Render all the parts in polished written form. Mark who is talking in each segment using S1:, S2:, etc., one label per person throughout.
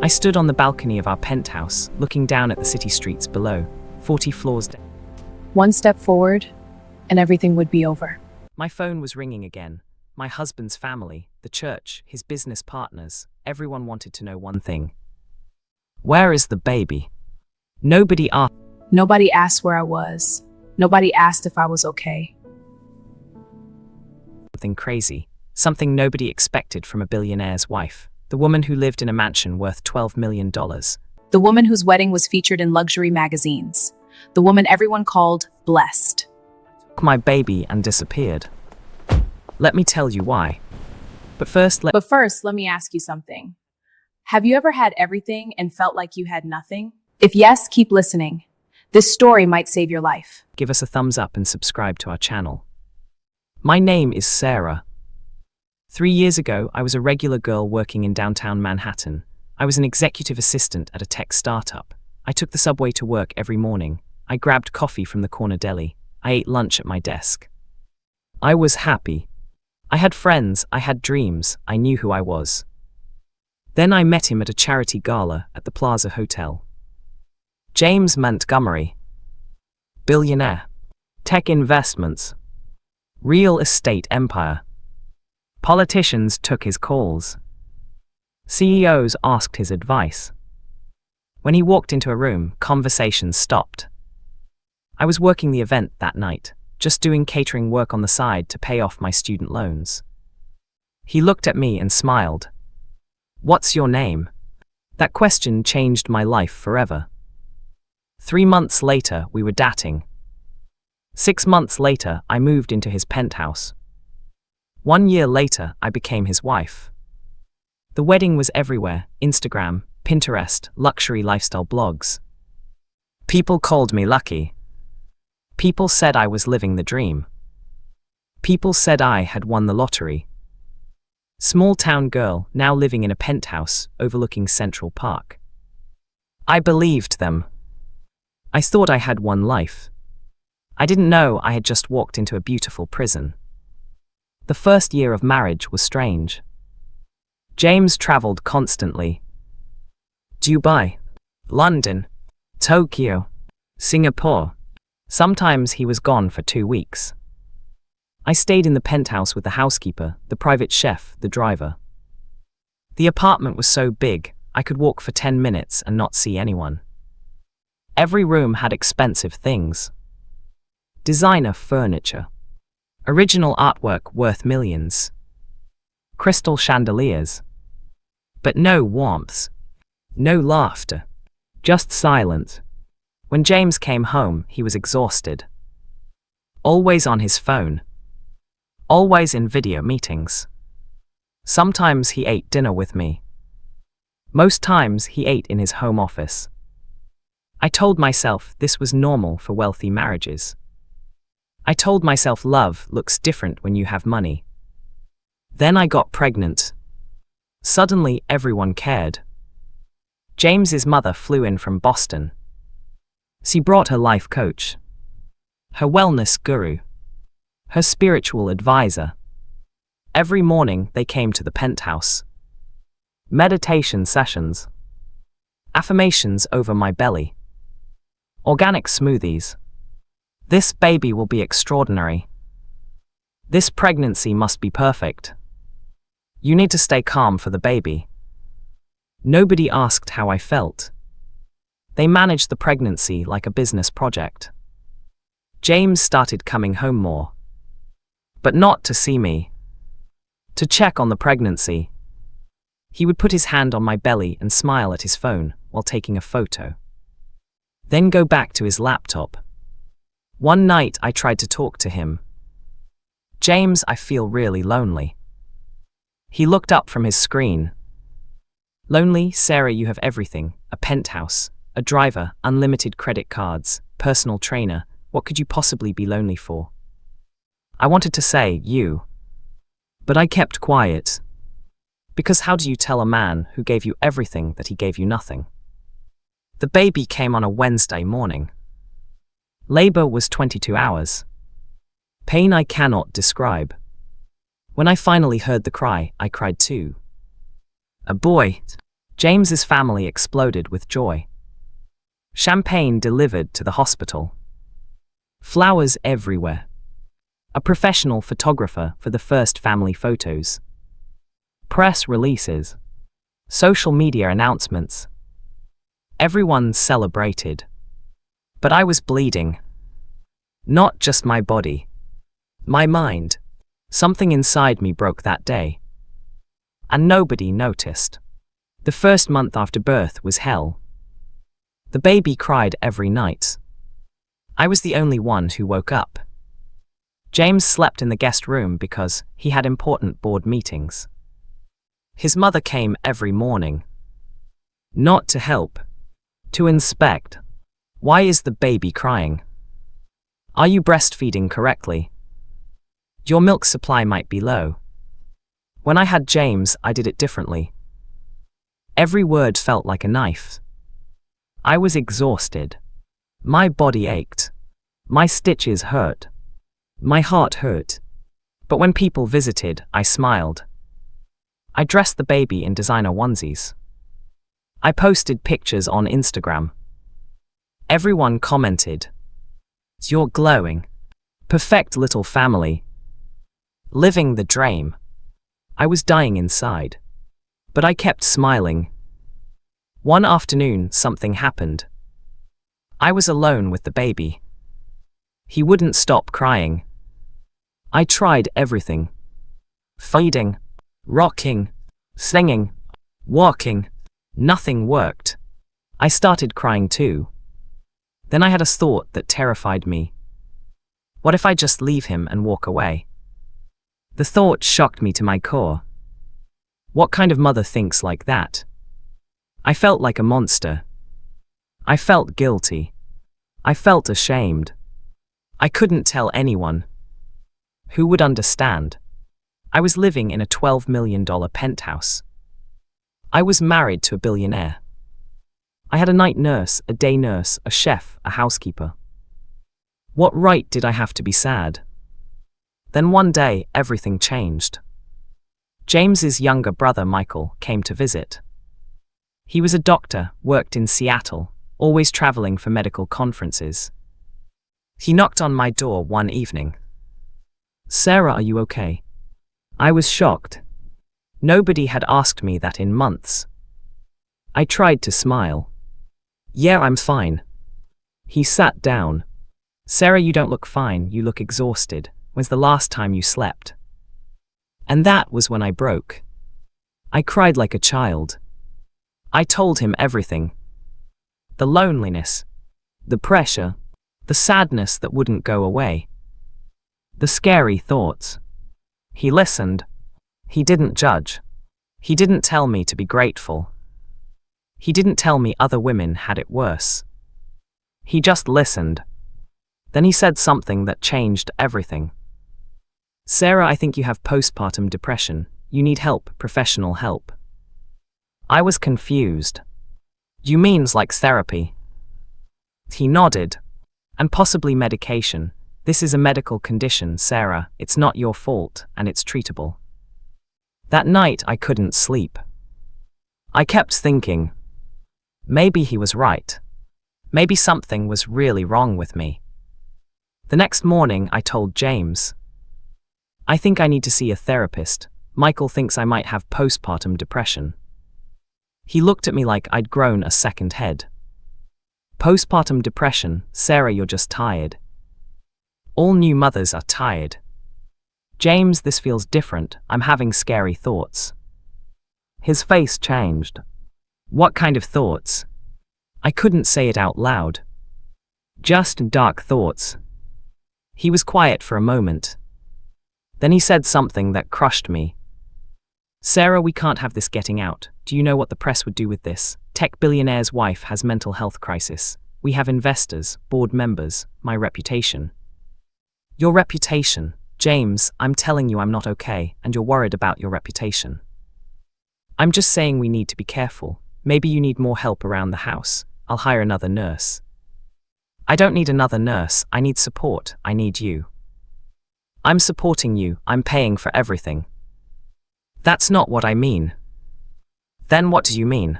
S1: I stood on the balcony of our penthouse, looking down at the city streets below, 40 floors down.
S2: One step forward, and everything would be over.
S1: My phone was ringing again. My husband's family, the church, his business partners, everyone wanted to know one thing. Where is the baby? Nobody asked.
S2: Nobody asked where I was. Nobody asked if I was okay.
S1: Something crazy. Something nobody expected from a billionaire's wife. The woman who lived in a mansion worth $12 million.
S2: The woman whose wedding was featured in luxury magazines. The woman everyone called blessed.
S1: Took my baby and disappeared. Let me tell you why. But first,
S2: let me ask you something. Have you ever had everything and felt like you had nothing? If yes, keep listening. This story might save your life.
S1: give us a thumbs up and subscribe to our channel. My name is Sarah. 3 years ago, I was a regular girl working in downtown Manhattan. I was an executive assistant at a tech startup. I took the subway to work every morning. I grabbed coffee from the corner deli. I ate lunch at my desk. I was happy. I had friends, I had dreams, I knew who I was. Then I met him at a charity gala at the Plaza Hotel. James Montgomery. Billionaire. Tech investments. Real estate empire. Politicians took his calls. CEOs asked his advice. When he walked into a room, conversations stopped. I was working the event that night, just doing catering work on the side to pay off my student loans. He looked at me and smiled. "What's your name?" That question changed my life forever. 3 months later, we were dating. 6 months later, I moved into his penthouse. 1 year later, I became his wife. The wedding was everywhere: Instagram, Pinterest, luxury lifestyle blogs. People called me lucky. People said I was living the dream. People said I had won the lottery. Small town girl, now living in a penthouse overlooking Central Park. I believed them. I thought I had one life. I didn't know I had just walked into a beautiful prison. The first year of marriage was strange. James traveled constantly. Dubai, London, Tokyo, Singapore. Sometimes he was gone for 2 weeks. I stayed in the penthouse with the housekeeper, the private chef, the driver. The apartment was so big, I could walk for 10 minutes and not see anyone. Every room had expensive things. Designer furniture. Original artwork worth millions. Crystal chandeliers. But no warmth. No laughter. Just silence. When James came home, he was exhausted. Always on his phone. Always in video meetings. Sometimes he ate dinner with me. Most times he ate in his home office. I told myself this was normal for wealthy marriages. I told myself love looks different when you have money. Then I got pregnant. Suddenly everyone cared. James's mother flew in from Boston. She brought her life coach, her wellness guru, her spiritual advisor. Every morning they came to the penthouse. Meditation sessions. Affirmations over my belly. Organic smoothies. This baby will be extraordinary. This pregnancy must be perfect. You need to stay calm for the baby. Nobody asked how I felt. They managed the pregnancy like a business project. James started coming home more. But not to see me. To check on the pregnancy. He would put his hand on my belly and smile at his phone while taking a photo. Then go back to his laptop. One night I tried to talk to him. "James, I feel really lonely." He looked up from his screen. "Lonely, Sarah, you have everything: a penthouse, a driver, unlimited credit cards, personal trainer. What could you possibly be lonely for?" I wanted to say, you. But I kept quiet. Because how do you tell a man who gave you everything that he gave you nothing? The baby came on a Wednesday morning. Labor was 22 hours. Pain I cannot describe. When I finally heard the cry, I cried too. A boy. James's family exploded with joy. Champagne delivered to the hospital. Flowers everywhere. A professional photographer for the first family photos. Press releases. Social media announcements. Everyone celebrated. But I was bleeding. Not just my body. My mind. Something inside me broke that day. And nobody noticed. The first month after birth was hell. The baby cried every night. I was the only one who woke up. James slept in the guest room because he had important board meetings. His mother came every morning. Not to help. To inspect. Why is the baby crying? Are you breastfeeding correctly? Your milk supply might be low. When I had James, I did it differently. Every word felt like a knife. I was exhausted. My body ached. My stitches hurt. My heart hurt. But when people visited, I smiled. I dressed the baby in designer onesies. I posted pictures on Instagram. Everyone commented. You're glowing. Perfect little family. Living the dream. I was dying inside. But I kept smiling. One afternoon, something happened. I was alone with the baby. He wouldn't stop crying. I tried everything. Feeding, rocking, singing, walking. Nothing worked. I started crying too. Then I had a thought that terrified me. What if I just leave him and walk away? The thought shocked me to my core. What kind of mother thinks like that? I felt like a monster. I felt guilty. I felt ashamed. I couldn't tell anyone. Who would understand? I was living in a $12 million penthouse. I was married to a billionaire. I had a night nurse, a day nurse, a chef, a housekeeper. What right did I have to be sad? Then one day, everything changed. James's younger brother, Michael, came to visit. He was a doctor, worked in Seattle, always traveling for medical conferences. He knocked on my door one evening. Sarah, are you okay? I was shocked. Nobody had asked me that in months. I tried to smile. Yeah, I'm fine. He sat down. Sarah, you don't look fine, you look exhausted. When's the last time you slept? And that was when I broke. I cried like a child. I told him everything. The loneliness, the pressure, the sadness that wouldn't go away. The scary thoughts. He listened. He didn't judge. He didn't tell me to be grateful. He didn't tell me other women had it worse. He just listened. Then he said something that changed everything. Sarah, I think you have postpartum depression. You need help, professional help. I was confused. You means like therapy? He nodded. And possibly medication. This is a medical condition, Sarah. It's not your fault, and it's treatable. That night I couldn't sleep. I kept thinking. Maybe he was right. Maybe something was really wrong with me. The next morning I told James. I think I need to see a therapist. Michael thinks I might have postpartum depression. He looked at me like I'd grown a second head. Postpartum depression, Sarah, you're just tired. All new mothers are tired. James, this feels different. I'm having scary thoughts. His face changed. What kind of thoughts? I couldn't say it out loud. Just dark thoughts. He was quiet for a moment. Then he said something that crushed me. Sarah, we can't have this getting out. Do you know what the press would do with this? Tech billionaire's wife has mental health crisis. We have investors, board members, my reputation. Your reputation. James, I'm telling you I'm not okay, and you're worried about your reputation. I'm just saying we need to be careful. Maybe you need more help around the house. I'll hire another nurse. I don't need another nurse. I need support. I need you. I'm supporting you. I'm paying for everything. That's not what I mean. Then what do you mean?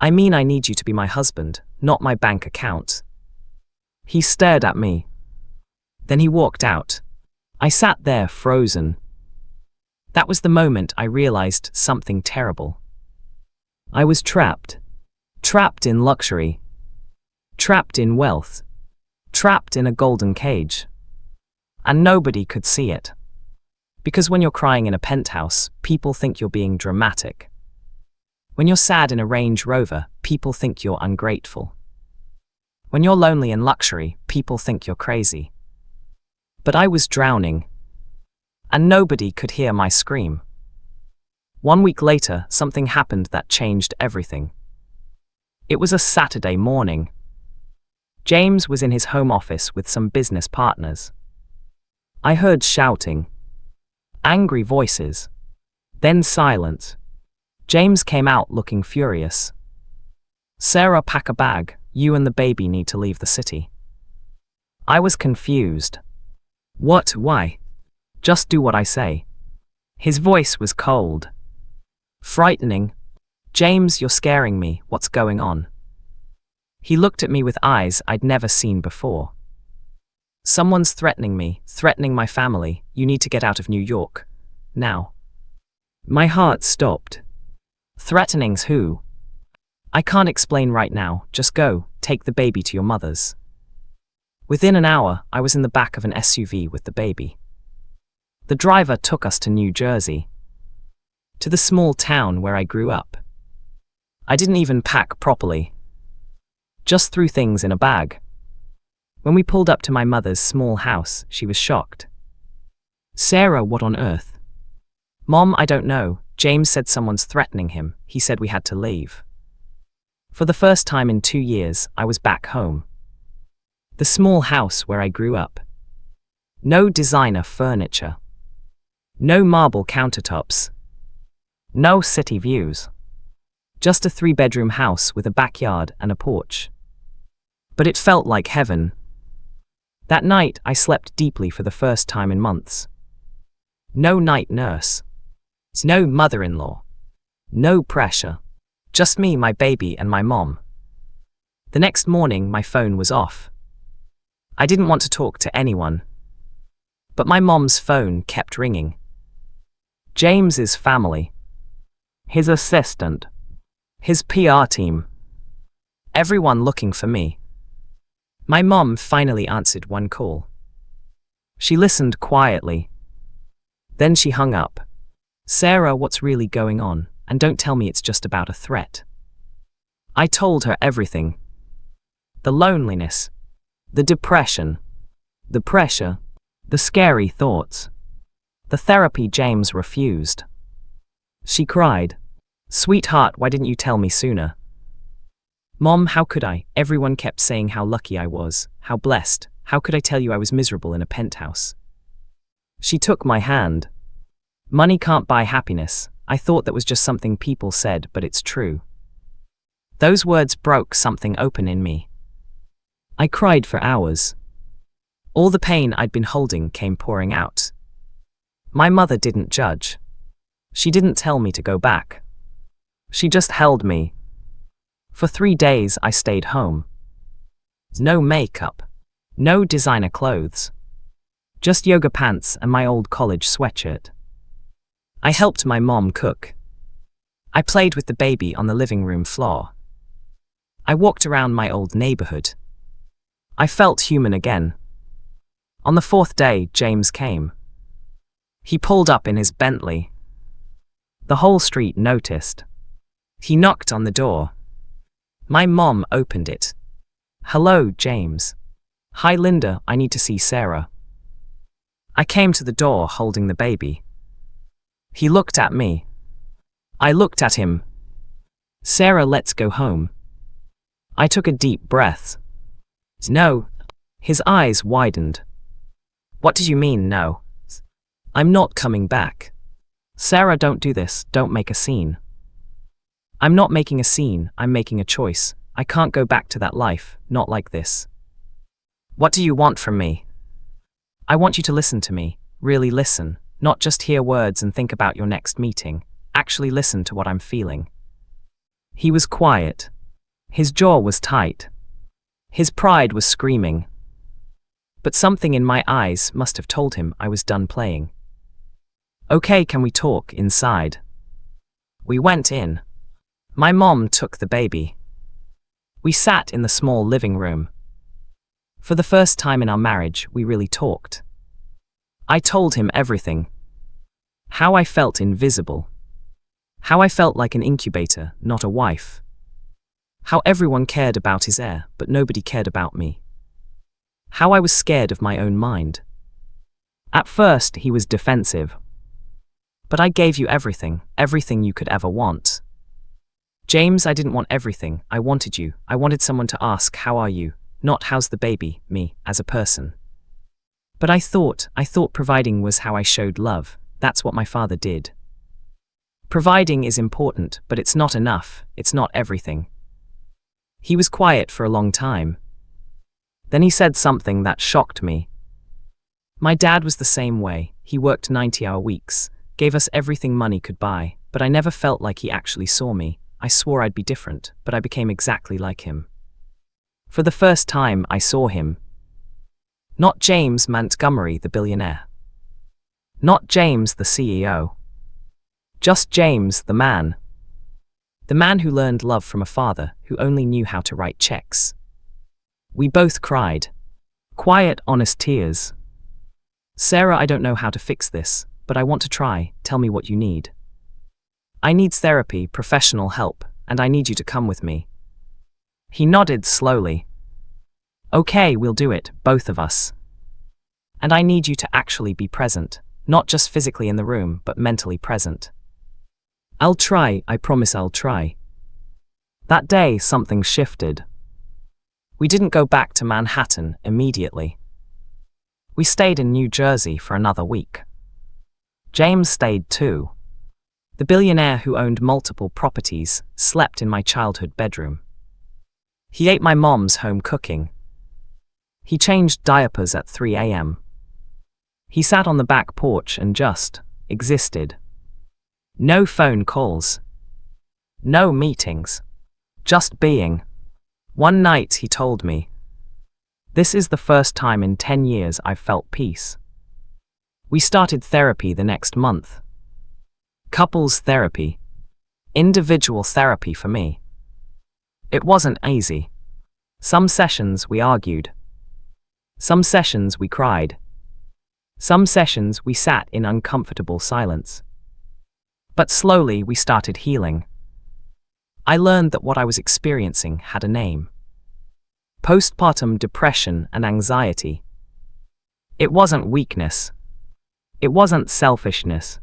S1: I mean, I need you to be my husband, not my bank account. He stared at me. Then he walked out. I sat there frozen. That was the moment I realized something terrible. I was trapped. Trapped in luxury. Trapped in wealth. Trapped in a golden cage. And nobody could see it. Because when you're crying in a penthouse, people think you're being dramatic. When you're sad in a Range Rover, people think you're ungrateful. When you're lonely in luxury, people think you're crazy. But I was drowning. And nobody could hear my scream. 1 week later, something happened that changed everything. It was a Saturday morning. James was in his home office with some business partners. I heard shouting. Angry voices. Then silence. James came out looking furious. Sarah, pack a bag. You and the baby need to leave the city. I was confused. What? Why? Just do what I say. His voice was cold. Frightening. James, you're scaring me. What's going on? He looked at me with eyes I'd never seen before. Someone's threatening me, threatening my family. You need to get out of New York. Now. My heart stopped. Threatening's who? I can't explain right now. Just go, take the baby to your mother's. Within an hour, I was in the back of an SUV with the baby. The driver took us to New Jersey. To the small town where I grew up. I didn't even pack properly. Just threw things in a bag. When we pulled up to my mother's small house, she was shocked. Sarah, what on earth? Mom, I don't know. James said someone's threatening him. He said we had to leave. For the first time in 2 years, I was back home. The small house where I grew up. No designer furniture. No marble countertops. No city views. Just a 3-bedroom house with a backyard and a porch. But it felt like heaven. That night, I slept deeply for the first time in months. No night nurse. No mother-in-law. No pressure. Just me, my baby, and my mom. The next morning, my phone was off. I didn't want to talk to anyone. But my mom's phone kept ringing. James's family. His assistant. His PR team. Everyone looking for me. My mom finally answered one call. She listened quietly. Then she hung up. Sarah, what's really going on? And don't tell me it's just about a threat. I told her everything. The loneliness. The depression. The pressure. The scary thoughts. The therapy James refused. She cried. Sweetheart, why didn't you tell me sooner? Mom, how could I? Everyone kept saying how lucky I was, how blessed. How could I tell you I was miserable in a penthouse? She took my hand. Money can't buy happiness. I thought that was just something people said, but it's true. Those words broke something open in me. I cried for hours. All the pain I'd been holding came pouring out. My mother didn't judge. She didn't tell me to go back. She just held me. For 3 days I stayed home. No makeup. No designer clothes. Just yoga pants and my old college sweatshirt. I helped my mom cook. I played with the baby on the living room floor. I walked around my old neighborhood. I felt human again. On the 4th day, James came. He pulled up in his Bentley. The whole street noticed. He knocked on the door. My mom opened it. Hello, James. Hi, Linda, I need to see Sarah. I came to the door holding the baby. He looked at me. I looked at him. Sarah, let's go home. I took a deep breath. No. His eyes widened. What did you mean, no? I'm not coming back. Sarah, don't do this, don't make a scene. I'm not making a scene, I'm making a choice. I can't go back to that life, not like this. What do you want from me? I want you to listen to me, really listen, not just hear words and think about your next meeting. Actually listen to what I'm feeling. He was quiet. His jaw was tight. His pride was screaming. But something in my eyes must have told him I was done playing. "Okay, can we talk inside?" We went in. My mom took the baby. We sat in the small living room. For the first time in our marriage, we really talked. I told him everything. How I felt invisible. How I felt like an incubator, not a wife. How everyone cared about his heir, but nobody cared about me. How I was scared of my own mind. At first, he was defensive. "But I gave you everything, everything you could ever want." "James, I didn't want everything. I wanted you. I wanted someone to ask, 'How are you?' Not 'How's the baby?' Me, as a person." But I thought providing was how I showed love. That's what my father did. Providing is important, but it's not enough. It's not everything. He was quiet for a long time. Then he said something that shocked me. My dad was the same way. He worked 90-hour weeks, gave us everything money could buy, but I never felt like he actually saw me. I swore I'd be different, but I became exactly like him. For the first time, I saw him. Not James Montgomery, the billionaire. Not James, the CEO. Just James, the man. The man who learned love from a father who only knew how to write checks. We both cried. Quiet, honest tears. "Sarah, I don't know how to fix this, but I want to try. Tell me what you need." "I need therapy, professional help, and I need you to come with me." He nodded slowly. "Okay, we'll do it, both of us. And I need you to actually be present, not just physically in the room, but mentally present." "I'll try, I promise I'll try." That day, something shifted. We didn't go back to Manhattan immediately. We stayed in New Jersey for another week. James stayed too. The billionaire who owned multiple properties slept in my childhood bedroom. He ate my mom's home cooking. He changed diapers at 3 a.m. He sat on the back porch and just existed. No phone calls. No meetings. Just being. One night he told me, "This is the first time in 10 years I've felt peace." We started therapy the next month. Couples therapy. Individual therapy for me. It wasn't easy. Some sessions we argued. Some sessions we cried. Some sessions we sat in uncomfortable silence. But slowly we started healing. I learned that what I was experiencing had a name. Postpartum depression and anxiety. It wasn't weakness. It wasn't selfishness.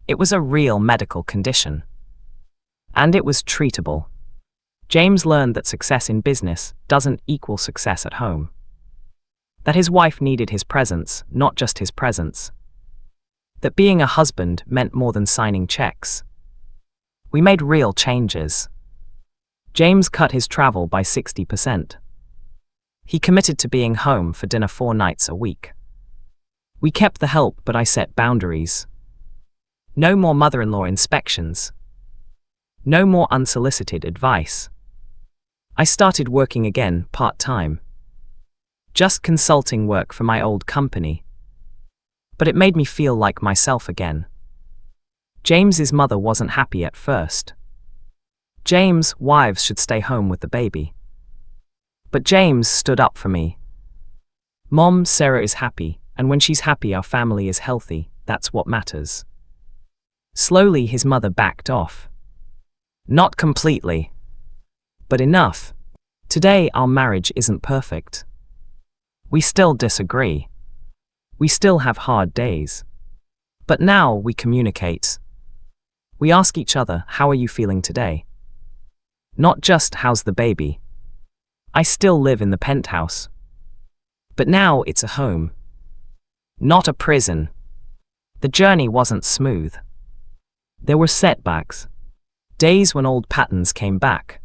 S1: It was a real medical condition. And it was treatable. James learned that success in business doesn't equal success at home. That his wife needed his presence, not just his presence. That being a husband meant more than signing checks. We made real changes. James cut his travel by 60%. He committed to being home for dinner 4 nights a week. We kept the help, but I set boundaries. No more mother-in-law inspections. No more unsolicited advice. I started working again part-time. Just consulting work for my old company. But it made me feel like myself again. James's mother wasn't happy at first. James' wives should stay home with the baby. But James stood up for me. "Mom, Sarah is happy, and when she's happy our family is healthy, that's what matters." Slowly his mother backed off. Not completely. But enough. Today our marriage isn't perfect. We still disagree. We still have hard days. But now we communicate. We ask each other, "How are you feeling today?" Not just, "How's the baby?" I still live in the penthouse. But now it's a home. Not a prison. The journey wasn't smooth. There were setbacks. Days when old patterns came back.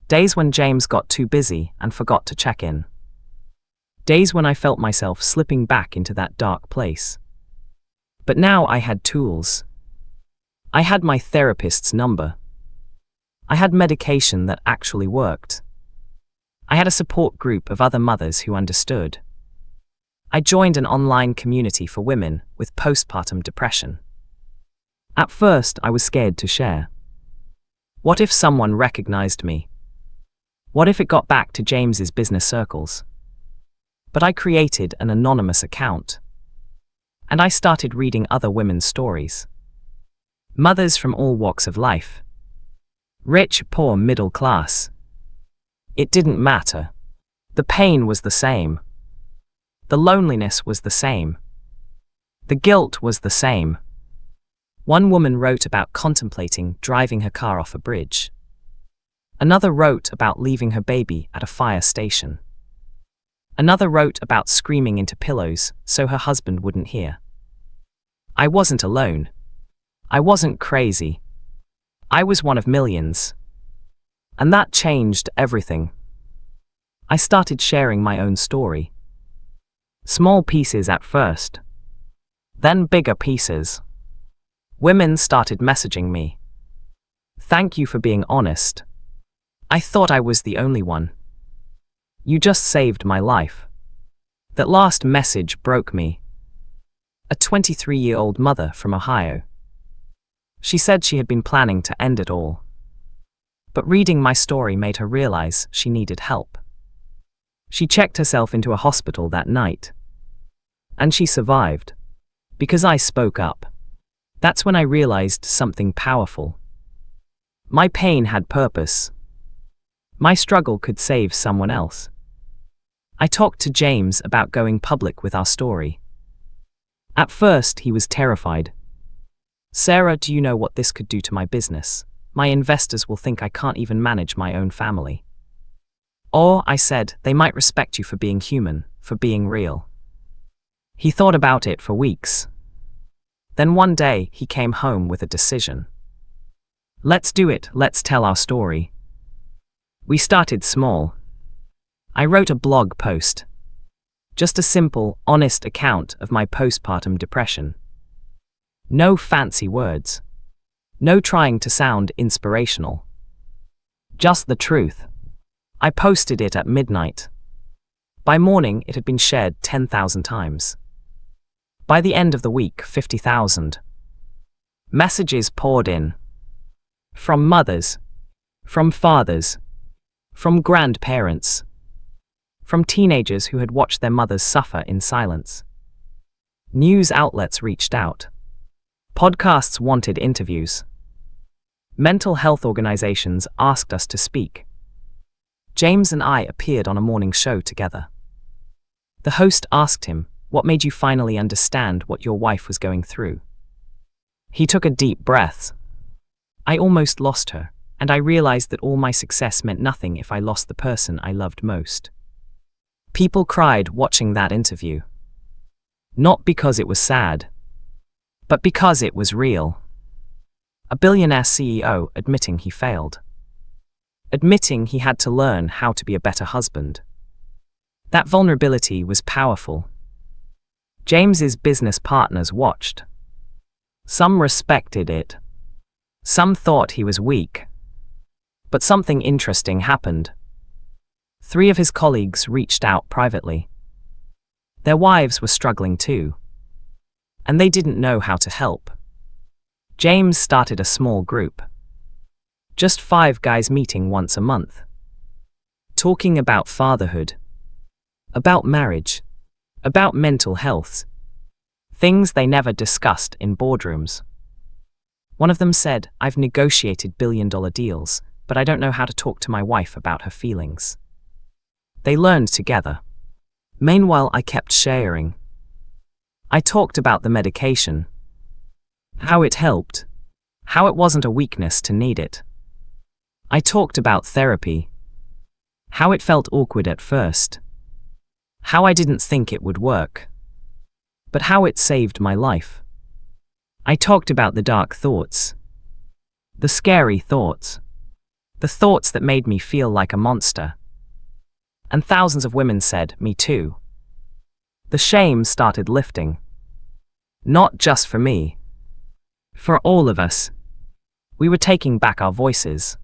S1: Days when James got too busy and forgot to check in. Days when I felt myself slipping back into that dark place. But now I had tools. I had my therapist's number. I had medication that actually worked. I had a support group of other mothers who understood. I joined an online community for women with postpartum depression. At first, I was scared to share. What if someone recognized me? What if it got back to James's business circles? But I created an anonymous account. And I started reading other women's stories. Mothers from all walks of life. Rich, poor, middle class. It didn't matter. The pain was the same. The loneliness was the same. The guilt was the same. One woman wrote about contemplating driving her car off a bridge. Another wrote about leaving her baby at a fire station. Another wrote about screaming into pillows so her husband wouldn't hear. I wasn't alone. I wasn't crazy. I was one of millions. And that changed everything. I started sharing my own story. Small pieces at first. Then bigger pieces. Women started messaging me. Thank you for being honest. I thought I was the only one. You just saved my life. That last message broke me. A 23-year-old mother from Ohio. She said she had been planning to end it all. But reading my story made her realize she needed help. She checked herself into a hospital that night. And she survived. Because I spoke up. That's when I realized something powerful. My pain had purpose. My struggle could save someone else. I talked to James about going public with our story. At first, he was terrified. Sarah, do you know what this could do to my business? My investors will think I can't even manage my own family. Or, I said, they might respect you for being human, for being real. He thought about it for weeks. Then one day, he came home with a decision. Let's do it, let's tell our story. We started small. I wrote a blog post. Just a simple, honest account of my postpartum depression. No fancy words. No trying to sound inspirational. Just the truth. I posted it at midnight. By morning, it had been shared 10,000 times. By the end of the week, 50,000. Messages poured in. From mothers. From fathers. From grandparents. From teenagers who had watched their mothers suffer in silence. News outlets reached out. Podcasts wanted interviews. Mental health organizations asked us to speak. James and I appeared on a morning show together. The host asked him, "What made you finally understand what your wife was going through?" He took a deep breath. I almost lost her, and I realized that all my success meant nothing if I lost the person I loved most. People cried watching that interview. Not because it was sad, but because it was real. A billionaire CEO admitting he failed. Admitting he had to learn how to be a better husband. That vulnerability was powerful. James's business partners watched. Some respected it. Some thought he was weak. But something interesting happened. 3 of his colleagues reached out privately. Their wives were struggling too. And they didn't know how to help. James started a small group. Just 5 guys meeting once a month. Talking about fatherhood. About marriage. About mental health. Things they never discussed in boardrooms. One of them said, "I've negotiated billion-dollar deals, but I don't know how to talk to my wife about her feelings." They learned together. Meanwhile, I kept sharing. I talked about the medication. How it helped. How it wasn't a weakness to need it. I talked about therapy. How it felt awkward at first. How I didn't think it would work. But how it saved my life. I talked about the dark thoughts. The scary thoughts. The thoughts that made me feel like a monster. And thousands of women said, "Me too." The shame started lifting. Not just for me. For all of us. We were taking back our voices.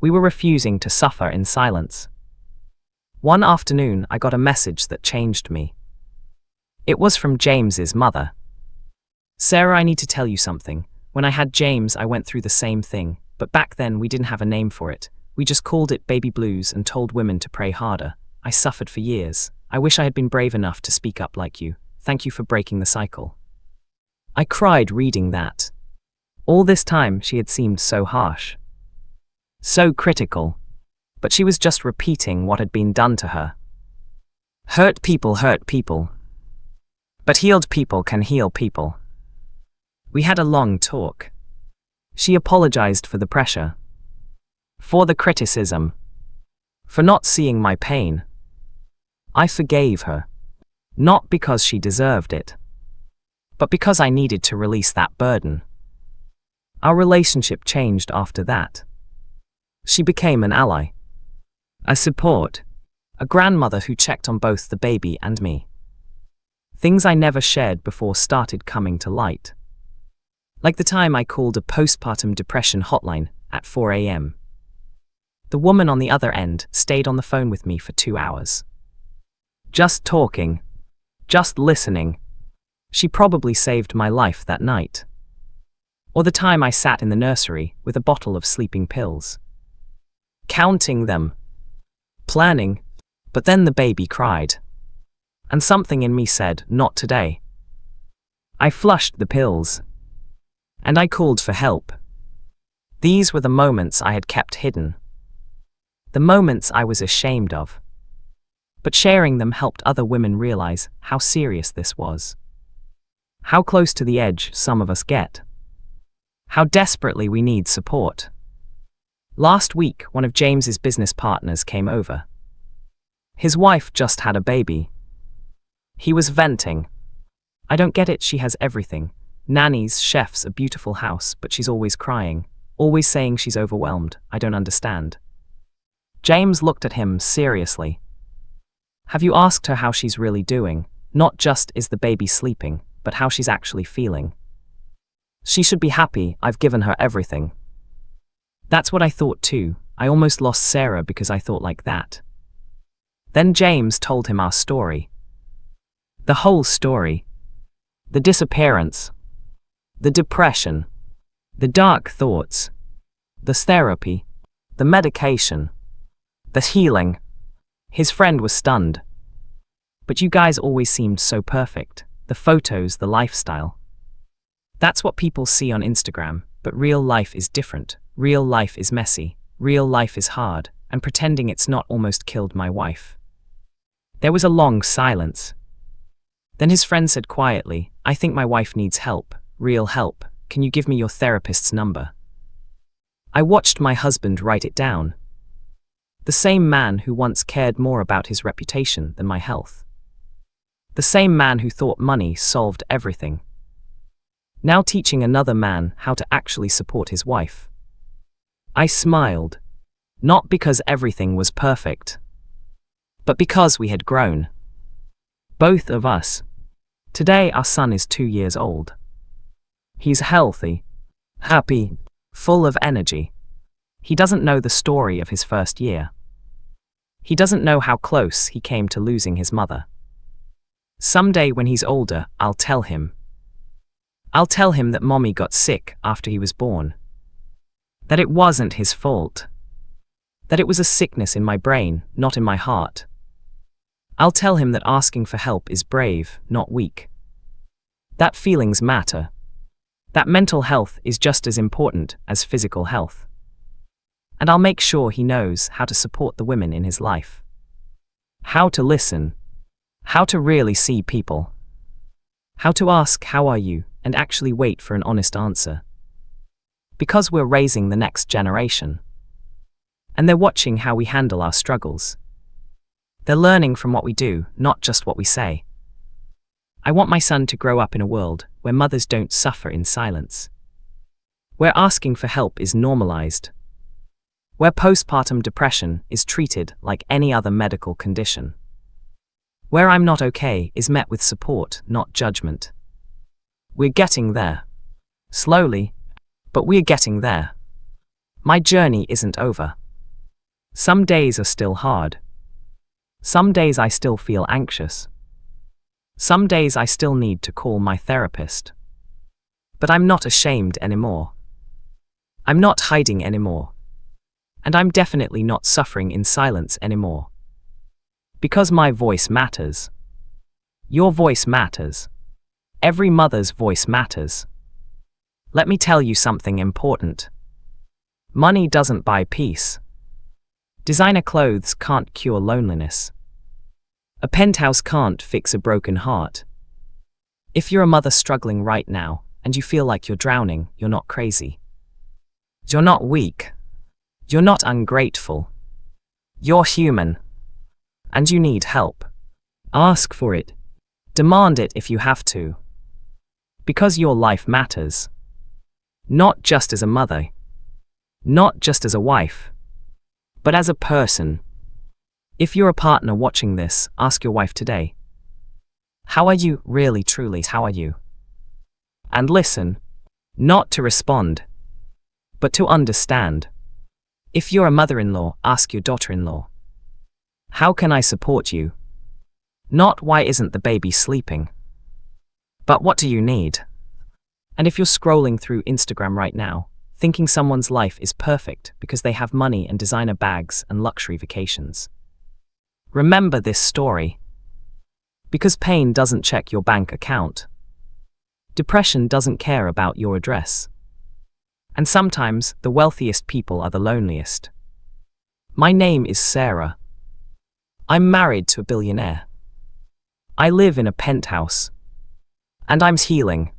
S1: We were refusing to suffer in silence. One afternoon, I got a message that changed me. It was from James's mother. "Sarah, I need to tell you something. When I had James, I went through the same thing, but back then we didn't have a name for it. We just called it baby blues and told women to pray harder. I suffered for years. I wish I had been brave enough to speak up like you. Thank you for breaking the cycle." I cried reading that. All this time, she had seemed so harsh, so critical, but she was just repeating what had been done to her. Hurt people, but healed people can heal people. We had a long talk. She apologized for the pressure, for the criticism, for not seeing my pain. I forgave her, not because she deserved it, but because I needed to release that burden. Our relationship changed after that. She became an ally, a support, a grandmother who checked on both the baby and me. Things I never shared before started coming to light. Like the time I called a postpartum depression hotline at 4 a.m. The woman on the other end stayed on the phone with me for 2 hours. Just talking, just listening. She probably saved my life that night. Or the time I sat in the nursery with a bottle of sleeping pills, counting them, planning, but then the baby cried. And something in me said, "Not today." I flushed the pills, and I called for help. These were the moments I had kept hidden, the moments I was ashamed of. But sharing them helped other women realize how serious this was, how close to the edge some of us get, how desperately we need support. Last week, one of James's business partners came over. His wife just had a baby. He was venting. "I don't get it, she has everything. Nannies, chefs, a beautiful house, but she's always crying, always saying she's overwhelmed. I don't understand." James looked at him seriously. "Have you asked her how she's really doing? Not just is the baby sleeping, but how she's actually feeling. She should be happy, I've given her everything." That's what I thought too. I almost lost Sarah because I thought like that. Then James told him our story. The whole story. The disappearance. The depression. The dark thoughts. The therapy. The medication. The healing. His friend was stunned. "But you guys always seemed so perfect. The photos, the lifestyle. That's what people see on Instagram, but real life is different. Real life is messy. Real life is hard, and pretending it's not almost killed my wife." There was a long silence. Then his friend said quietly, "I think my wife needs help, real help. Can you give me your therapist's number?" I watched my husband write it down. The same man who once cared more about his reputation than my health. The same man who thought money solved everything. Now teaching another man how to actually support his wife. I smiled. Not because everything was perfect, but because we had grown. Both of us. Today our son is 2 years old. He's healthy, happy, full of energy. He doesn't know the story of his first year. He doesn't know how close he came to losing his mother. Someday when he's older, I'll tell him. I'll tell him that mommy got sick after he was born. That it wasn't his fault. That it was a sickness in my brain, not in my heart. I'll tell him that asking for help is brave, not weak. That feelings matter. That mental health is just as important as physical health. And I'll make sure he knows how to support the women in his life. How to listen. How to really see people. How to ask, "How are you?" and actually wait for an honest answer. Because we're raising the next generation. And they're watching how we handle our struggles. They're learning from what we do, not just what we say. I want my son to grow up in a world where mothers don't suffer in silence. Where asking for help is normalized. Where postpartum depression is treated like any other medical condition. Where "I'm not okay" is met with support, not judgment. We're getting there. Slowly, but we're getting there. My journey isn't over. Some days are still hard. Some days I still feel anxious. Some days I still need to call my therapist. But I'm not ashamed anymore. I'm not hiding anymore. And I'm definitely not suffering in silence anymore. Because my voice matters. Your voice matters. Every mother's voice matters. Let me tell you something important. Money doesn't buy peace. Designer clothes can't cure loneliness. A penthouse can't fix a broken heart. If you're a mother struggling right now, and you feel like you're drowning, you're not crazy. You're not weak. You're not ungrateful. You're human. And you need help. Ask for it. Demand it if you have to. Because your life matters. Not just as a mother. Not just as a wife. But as a person. If you're a partner watching this, ask your wife today. How are you, really, truly, how are you? And listen. Not to respond. But to understand. If you're a mother-in-law, ask your daughter-in-law. How can I support you? Not why isn't the baby sleeping? But what do you need? And if you're scrolling through Instagram right now, thinking someone's life is perfect because they have money and designer bags and luxury vacations, remember this story. Because pain doesn't check your bank account. Depression doesn't care about your address. And sometimes, the wealthiest people are the loneliest. My name is Sarah. I'm married to a billionaire. I live in a penthouse. And I'm healing.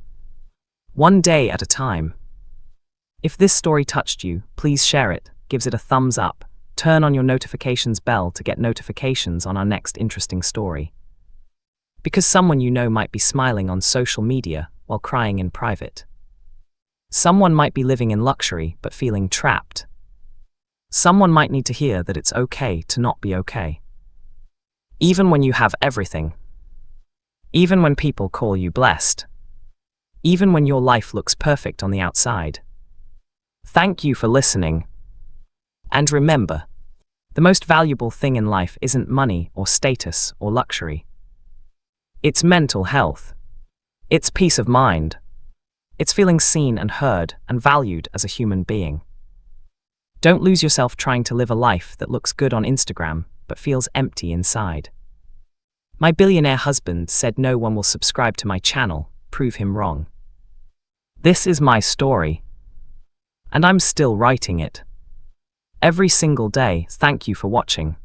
S1: One day at a time. If this story touched you, please share it, give it a thumbs up, turn on your notifications bell to get notifications on our next interesting story. Because someone you know might be smiling on social media while crying in private. Someone might be living in luxury but feeling trapped. Someone might need to hear that it's okay to not be okay. Even when you have everything. Even when people call you blessed. Even when your life looks perfect on the outside. Thank you for listening. And remember, the most valuable thing in life isn't money or status or luxury. It's mental health. It's peace of mind. It's feeling seen and heard and valued as a human being. Don't lose yourself trying to live a life that looks good on Instagram but feels empty inside. My billionaire husband said no one will subscribe to my channel, prove him wrong. This is my story. And I'm still writing it. Every single day. Thank you for watching.